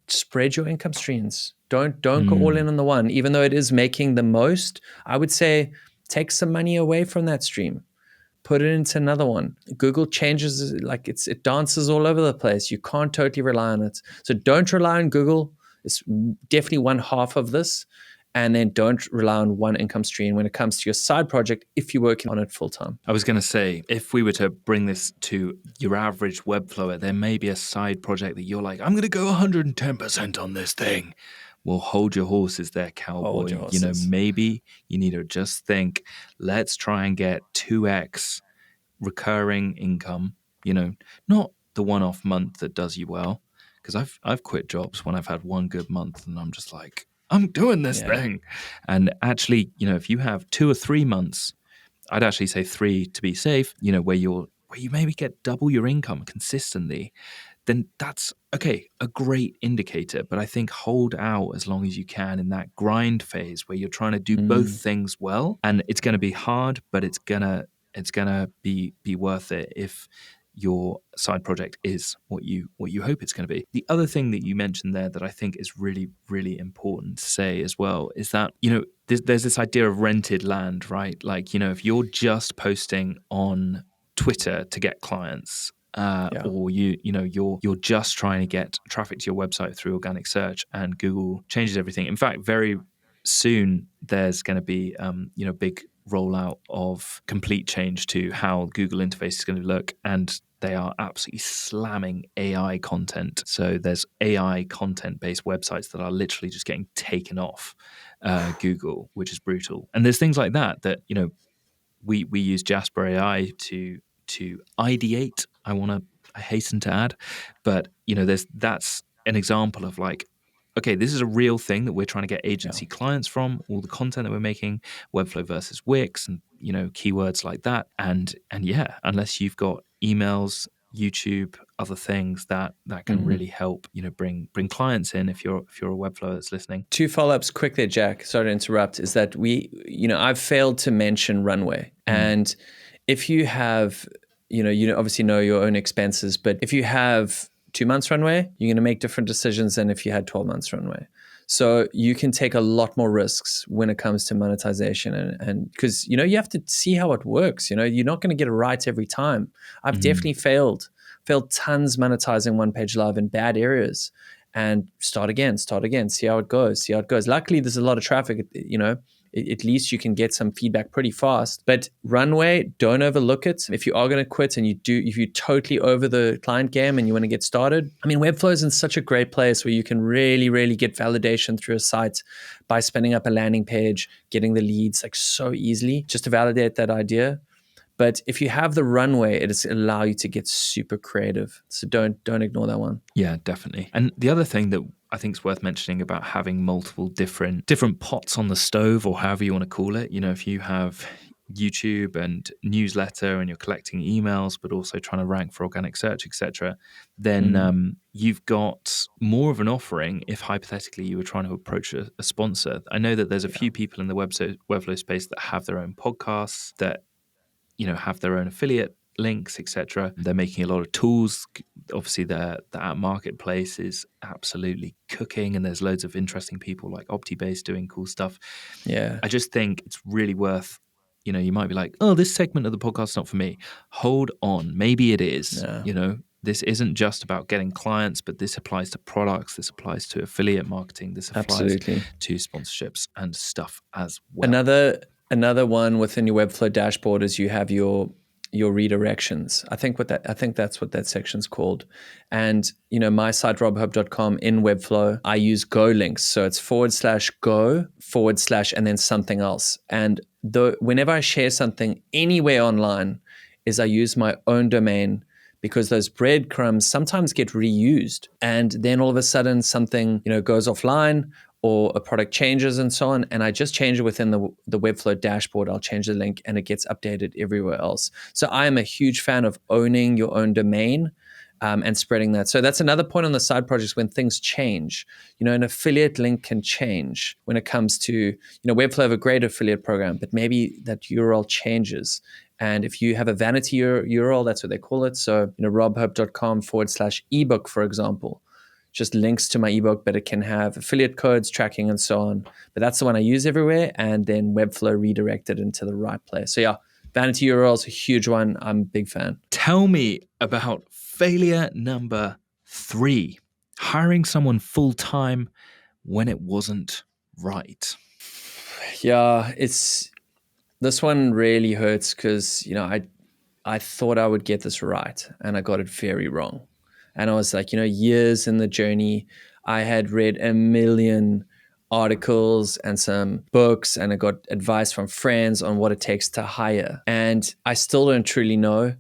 Spread your income streams. Don't go all in on the one. Even though it is making the most, I would say take some money away from that stream. Put it into another one. Google changes, like it dances all over the place. You can't totally rely on it. So don't rely on Google. It's definitely one half of this. And then don't rely on one income stream when it comes to your side project if you're working on it full time. I was going to say, if we were to bring this to your average Webflower, there may be a side project that you're like, I'm going to go 110% on this thing. Well, hold your horses there, cowboy. Hold your horses. Maybe you need to just think, let's try and get 2x recurring income, not the one-off month that does you well. Because I've quit jobs when I've had one good month and I'm just like, I'm doing this thing. And actually, if you have 2 or 3 months, I'd actually say 3 to be safe, where you maybe get double your income consistently, then that's okay, a great indicator. But I think hold out as long as you can in that grind phase where you're trying to do both things well. And it's going to be hard, but it's gonna be worth it if your side project is what you hope it's going to be. The other thing that you mentioned there that I think is really, really important to say as well is that, there's this idea of rented land, right? Like, if you're just posting on Twitter to get clients, or you're just trying to get traffic to your website through organic search and Google changes everything. In fact, very soon there's going to be big rollout of complete change to how Google interface is going to look, and they are absolutely slamming AI content. So there's AI content-based websites that are literally just getting taken off Google, which is brutal. And there's things like that we use Jasper AI to ideate. I hasten to add, but that's an example of like, okay, this is a real thing that we're trying to get agency clients from, all the content that we're making, Webflow versus Wix, and keywords like that. And yeah, unless you've got emails, YouTube, other things that can really help, bring clients in if you're a Webflow that's listening. 2 follow-ups quick there, Jack. Sorry to interrupt. Is that I've failed to mention runway. And if you have, you obviously know your own expenses, but if you have 2 months runway, you're going to make different decisions than if you had 12 months runway. So you can take a lot more risks when it comes to monetization, and because you have to see how it works. You're not going to get it right every time. I've definitely failed tons monetizing One Page Live in bad areas, and start again, see how it goes. Luckily, there's a lot of traffic. At least you can get some feedback pretty fast. But runway, don't overlook it. If you are going to quit and if you're totally over the client game and you want to get started, I mean, Webflow is in such a great place where you can really, really get validation through a site by spinning up a landing page, getting the leads like so easily just to validate that idea. But if you have the runway, it is allow you to get super creative. So don't ignore that one. Yeah, definitely. And the other thing that I think is worth mentioning about having multiple different pots on the stove, or however you want to call it, if you have YouTube and newsletter and you're collecting emails, but also trying to rank for organic search, etc., then you've got more of an offering if hypothetically you were trying to approach a sponsor. I know that there's a few people in the Webflow space that have their own podcasts, that have their own affiliate links, etc. They're making a lot of tools. Obviously, the app marketplace is absolutely cooking, and there's loads of interesting people like OptiBase doing cool stuff. Yeah. I just think it's really worth, you might be like, oh, this segment of the podcast's not for me. Hold on. Maybe it is. Yeah. This isn't just about getting clients, but this applies to products. This applies to affiliate marketing. This applies to sponsorships and stuff as well. Another one within your Webflow dashboard is you have your redirections. I think that's what that section's called. And my site robhub.com in Webflow, I use Go links. So it's /go/ and then something else. And whenever I share something anywhere online, is I use my own domain, because those breadcrumbs sometimes get reused, and then all of a sudden something goes offline, or a product changes and so on, and I just change it within the Webflow dashboard. I'll change the link and it gets updated everywhere else. So I am a huge fan of owning your own domain and spreading that. So that's another point on the side projects when things change. An affiliate link can change when it comes to, Webflow have a great affiliate program, but maybe that URL changes. And if you have a vanity URL, that's what they call it. So, robhub.com /ebook, for example, just links to my ebook, but it can have affiliate codes, tracking, and so on. But that's the one I use everywhere, and then Webflow redirected into the right place. So yeah, vanity URL is a huge one. I'm a big fan. Tell me about failure number 3, hiring someone full-time when it wasn't right. Yeah, this one really hurts because, I thought I would get this right, and I got it very wrong. And I was like, years in the journey, I had read a million articles and some books, and I got advice from friends on what it takes to hire. And I still don't truly know.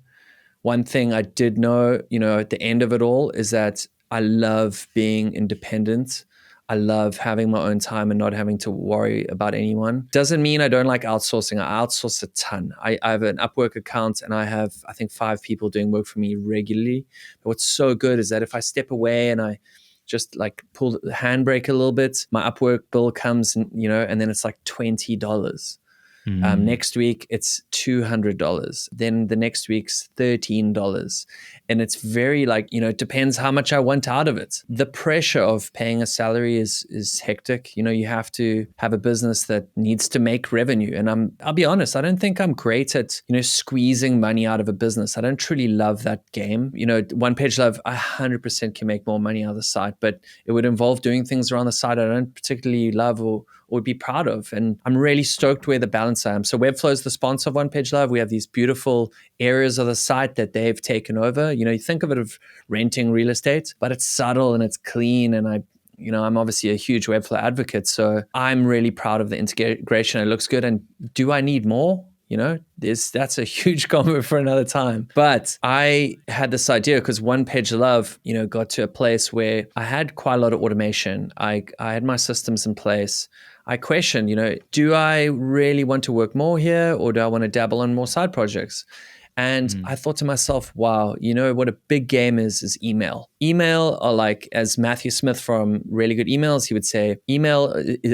One thing I did know, at the end of it all, is that I love being independent. I love having my own time and not having to worry about anyone. Doesn't mean I don't like outsourcing. I outsource a ton. I have an Upwork account, and I have, I think, 5 people doing work for me regularly. But what's so good is that if I step away and I just like pull the handbrake a little bit, my Upwork bill comes, and then it's like $20. Next week, it's $200. Then the next week's $13. And it's very it depends how much I want out of it. The pressure of paying a salary is hectic. You have to have a business that needs to make revenue. And I'll be honest, I don't think I'm great at, squeezing money out of a business. I don't truly love that game. One Page Live, 100% can make more money out of the site, but it would involve doing things around the site I don't particularly love or would be proud of. And I'm really stoked where the balance I am. So Webflow is the sponsor of One Page Live. We have these beautiful areas of the site that they've taken over. You think of it of renting real estate, but it's subtle and it's clean. And I'm obviously a huge Webflow advocate. So I'm really proud of the integration. It looks good. And do I need more? That's a huge comment for another time. But I had this idea because One Page Love, got to a place where I had quite a lot of automation. I had my systems in place. I questioned, do I really want to work more here, or do I want to dabble in more side projects? And I thought to myself, wow, what a big game is email. Email are like, as Matthew Smith from Really Good Emails, he would say, email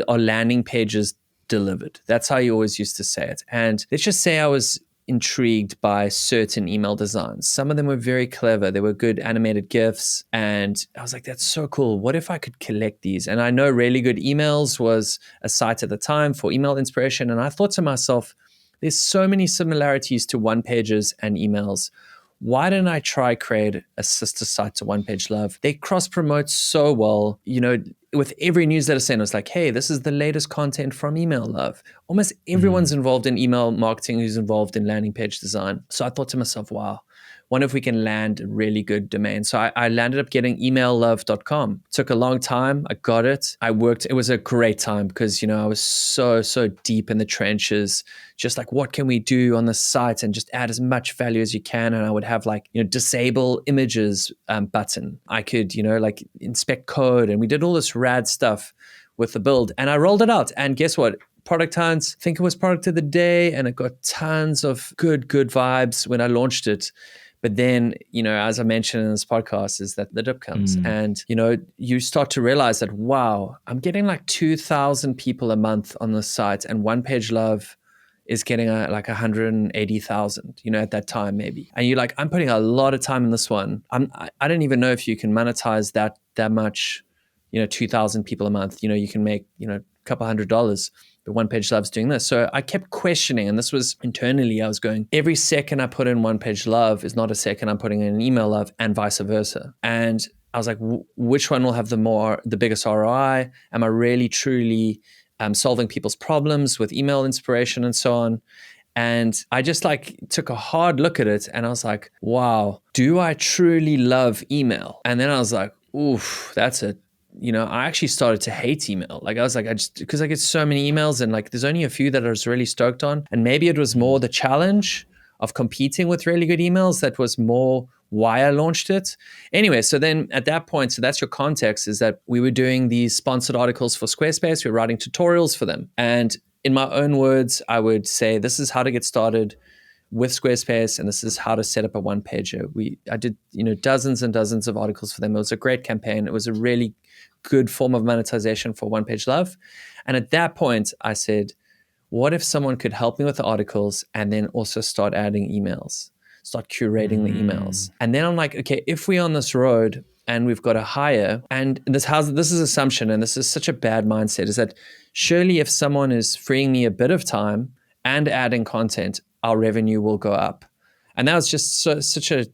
are landing pages delivered. That's how you always used to say it. And let's just say I was intrigued by certain email designs. Some of them were very clever. They were good animated GIFs. And I was like, that's so cool. What if I could collect these? And I know Really Good Emails was a site at the time for email inspiration. And I thought to myself, there's so many similarities to one pages and emails. Why didn't I try create a sister site to One Page Love? They cross promote so well. With every newsletter sent, it was like, hey, this is the latest content from Email Love. Almost everyone's involved in email marketing who's involved in landing page design. So I thought to myself, wow, wonder if we can land a really good domain. So I landed up getting emaillove.com. Took a long time. I got it. I worked. It was a great time because, I was so deep in the trenches, just like, what can we do on the site and just add as much value as you can. And I would have disable images button. I could, inspect code, and we did all this rad stuff with the build, and I rolled it out. And guess what? Product Hunts, I think it was product of the day, and it got tons of good vibes when I launched it. But then, as I mentioned in this podcast, is that the dip comes. And, you start to realize that, wow, I'm getting 2,000 people a month on the site, and One Page Love is getting 180,000, at that time maybe. And you're like, I'm putting a lot of time in this one. I don't even know if you can monetize that much, 2,000 people a month. You can make, a couple $100. But One Page Love's doing this. So I kept questioning, and this was internally, I was going, every second I put in One Page Love is not a second I'm putting in Email Love, and vice versa. And I was like, which one will have the biggest ROI? Am I really, truly solving people's problems with email inspiration and so on? And I just took a hard look at it, and I was like, wow, do I truly love email? And then I was like, oof, that's a I actually started to hate email. I was like, because I get so many emails, and there's only a few that I was really stoked on. And maybe it was more the challenge of competing with Really Good Emails that was more why I launched it. Anyway, so then at that point, so that's your context, is that we were doing these sponsored articles for Squarespace. We were writing tutorials for them. And in my own words, I would say, this is how to get started with Squarespace, and this is how to set up a one pager. I did dozens and dozens of articles for them. It was a great campaign. It was a really good form of monetization for One Page Love. And at that point, I said, what if someone could help me with the articles and then also start adding emails, start curating the emails? And then I'm like, okay, if we're on this road and we've got to hire, and this is assumption, and this is such a bad mindset, is that surely if someone is freeing me a bit of time and adding content, our revenue will go up. And that was just such a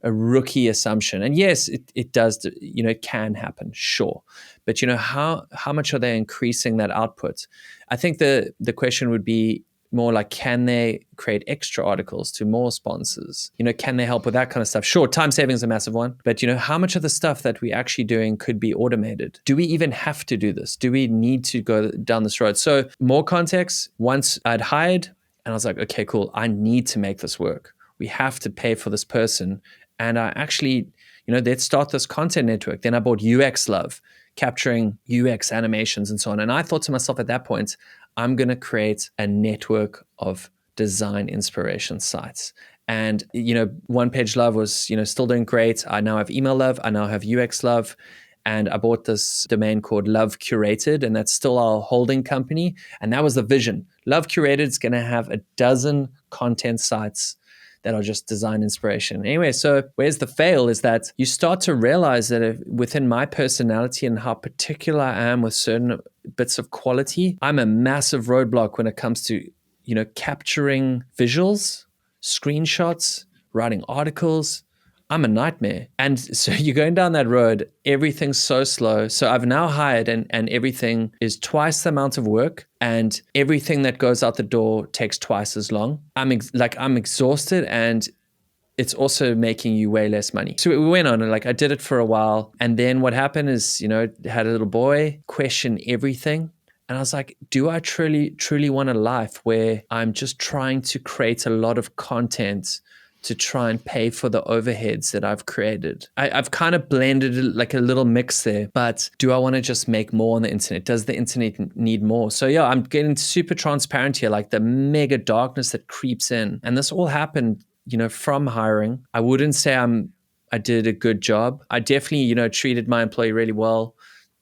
rookie assumption. And yes, it does, it can happen, sure. But how much are they increasing that output? I think the question would be more like, can they create extra articles to more sponsors? Can they help with that kind of stuff? Sure, time saving is a massive one. But how much of the stuff that we're actually doing could be automated? Do we even have to do this? Do we need to go down this road? So more context, once I'd hired, and I was like, okay, cool, I need to make this work. We have to pay for this person. And I actually, let's start this content network. Then I bought UX Love, capturing UX animations and so on. And I thought to myself at that point, I'm going to create a network of design inspiration sites. And, One Page Love was, still doing great. I now have Email Love. I now have UX Love. And I bought this domain called Love Curated, and that's still our holding company. And that was the vision. Love Curated is going to have a dozen content sites that are just design inspiration. Anyway, so where's the fail is that you start to realize that within my personality and how particular I am with certain bits of quality, I'm a massive roadblock when it comes to, capturing visuals, screenshots, writing articles. I'm a nightmare. And so you're going down that road, everything's so slow. So I've now hired and everything is twice the amount of work, and everything that goes out the door takes twice as long. I'm exhausted, and it's also making you way less money. So we went on, and I did it for a while. And then what happened is, had a little boy question everything. And I was like, do I truly want a life where I'm just trying to create a lot of content to try and pay for the overheads that I've created? I've kind of blended like a little mix there, but do I want to just make more on the internet? Does the internet need more? So yeah, I'm getting super transparent here, like the mega darkness that creeps in. And this all happened, from hiring. I wouldn't say I did a good job. I definitely, treated my employee really well,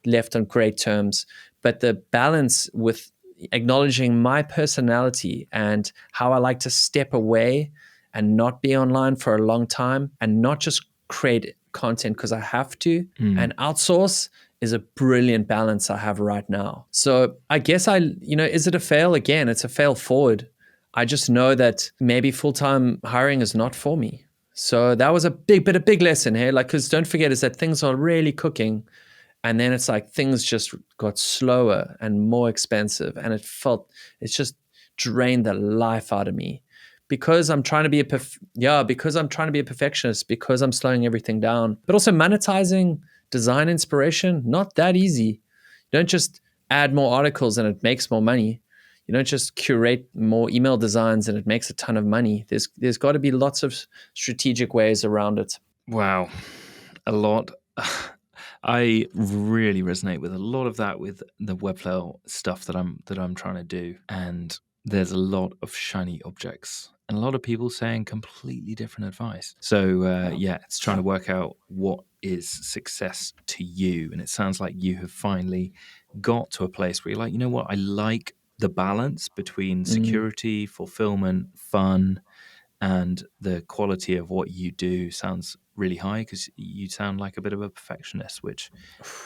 left on great terms. But the balance with, acknowledging my personality and how I like to step away and not be online for a long time and not just create content because I have to and outsource is a brilliant balance I have right now. So I guess is it a fail? Again, it's a fail forward. I just know that maybe full-time hiring is not for me. So that was a big lesson here. Like, because don't forget is that things are really cooking. And then it's like things just got slower and more expensive. And it's just drained the life out of me because I'm trying to be because I'm trying to be a perfectionist, because I'm slowing everything down, but also monetizing design inspiration, not that easy. You don't just add more articles and it makes more money. You don't just curate more email designs and it makes a ton of money. There's got to be lots of strategic ways around it. Wow, a lot. I really resonate with a lot of that with the Webflail stuff that I'm trying to do, and there's a lot of shiny objects and a lot of people saying completely different advice. So it's trying to work out what is success to you, and it sounds like you have finally got to a place where you're like, you know what, I like the balance between security, fulfillment, fun, and the quality of what you do sounds really high because you sound like a bit of a perfectionist, which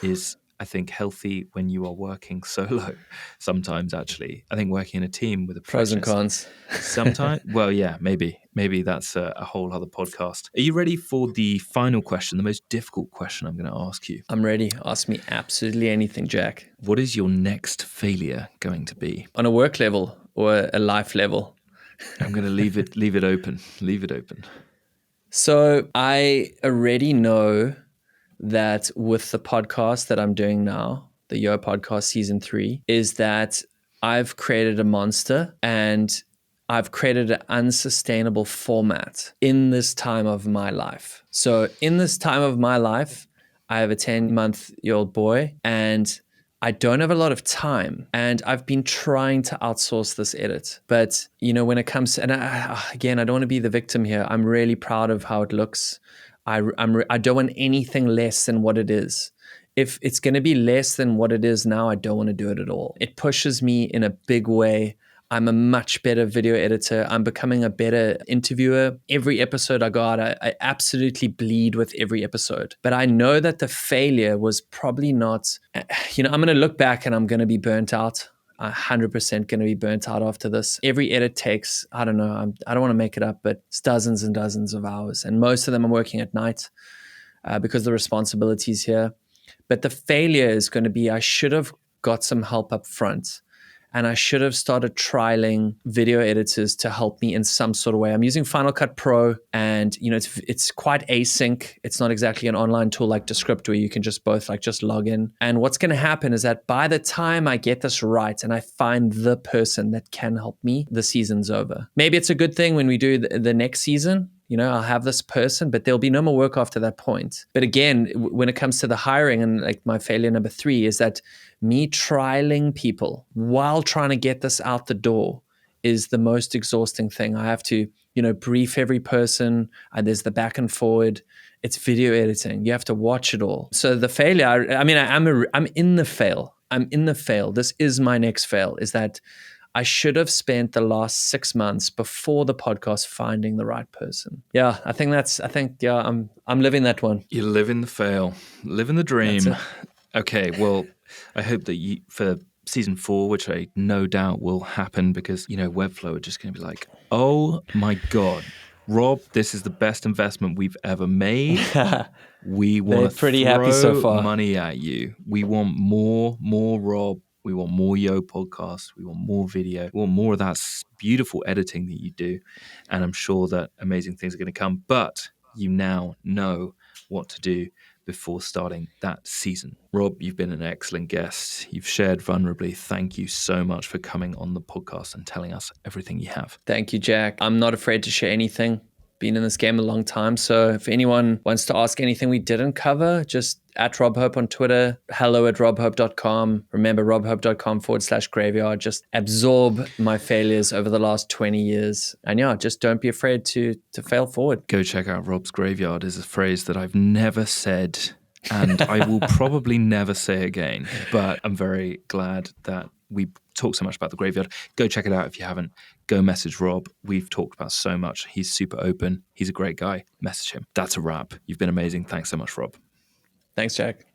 is, I think, healthy when you are working solo. Sometimes, actually, I think working in a team with a Pros and perfectionist. cons. Sometimes, well, yeah, maybe that's a whole other podcast. Are you ready for the final question, the most difficult question I'm going to ask you? I'm ready. Ask me absolutely anything, Jack. What is your next failure going to be? On a work level or a life level? I'm going to leave it open. Leave it open. So I already know that with the podcast that I'm doing now, the Yo Podcast Season 3, is that I've created a monster and I've created an unsustainable format in this time of my life. So in this time of my life, I have a 10-month-old boy and I don't have a lot of time, and I've been trying to outsource this edit. But, when it comes to, and again, I don't want to be the victim here. I'm really proud of how it looks. I don't want anything less than what it is. If it's going to be less than what it is now, I don't want to do it at all. It pushes me in a big way. I'm a much better video editor. I'm becoming a better interviewer. Every episode I go out, I absolutely bleed with every episode. But I know that the failure was probably not, I'm going to look back and I'm going to be burnt out. 100% going to be burnt out after this. Every edit takes, I don't know, I don't want to make it up, but it's dozens and dozens of hours. And most of them I'm working at night because the responsibilities here. But the failure is going to be, I should have got some help up front. And I should have started trialing video editors to help me in some sort of way. I'm using Final Cut Pro, and it's quite async. It's not exactly an online tool like Descript where you can just both just log in. And what's going to happen is that by the time I get this right and I find the person that can help me, the season's over. Maybe it's a good thing when we do the next season. I'll have this person, but there'll be no more work after that point. But again, when it comes to the hiring, and my failure number 3 is that me trialing people while trying to get this out the door is the most exhausting thing. I have to, brief every person. There's the back and forward. It's video editing. You have to watch it all. So the failure, I'm in the fail. I'm in the fail. This is my next fail, is that I should have spent the last 6 months before the podcast finding the right person. Yeah, I'm living that one. You're living the fail, living the dream. Okay, well, I hope that for season 4, which I no doubt will happen because, Webflow are just going to be like, oh my God, Rob, this is the best investment we've ever made. We want to pretty happy so far. Money at you. We want more Rob. We want more Yo podcasts. We want more video. We want more of that beautiful editing that you do. And I'm sure that amazing things are going to come. But you now know what to do before starting that season. Rob, you've been an excellent guest. You've shared vulnerably. Thank you so much for coming on the podcast and telling us everything you have. Thank you, Jack. I'm not afraid to share anything. Been in this game a long time. So if anyone wants to ask anything we didn't cover, just at RobHope on Twitter, hello@robhope.com. Remember, robhope.com/graveyard. Just absorb my failures over the last 20 years. And just don't be afraid to fail forward. Go check out Rob's Graveyard is a phrase that I've never said and I will probably never say again. But I'm very glad that we talk so much about the graveyard. Go check it out if you haven't. Go message Rob. We've talked about so much. He's super open. He's a great guy. Message him. That's a wrap. You've been amazing. Thanks so much, Rob. Thanks, Jack.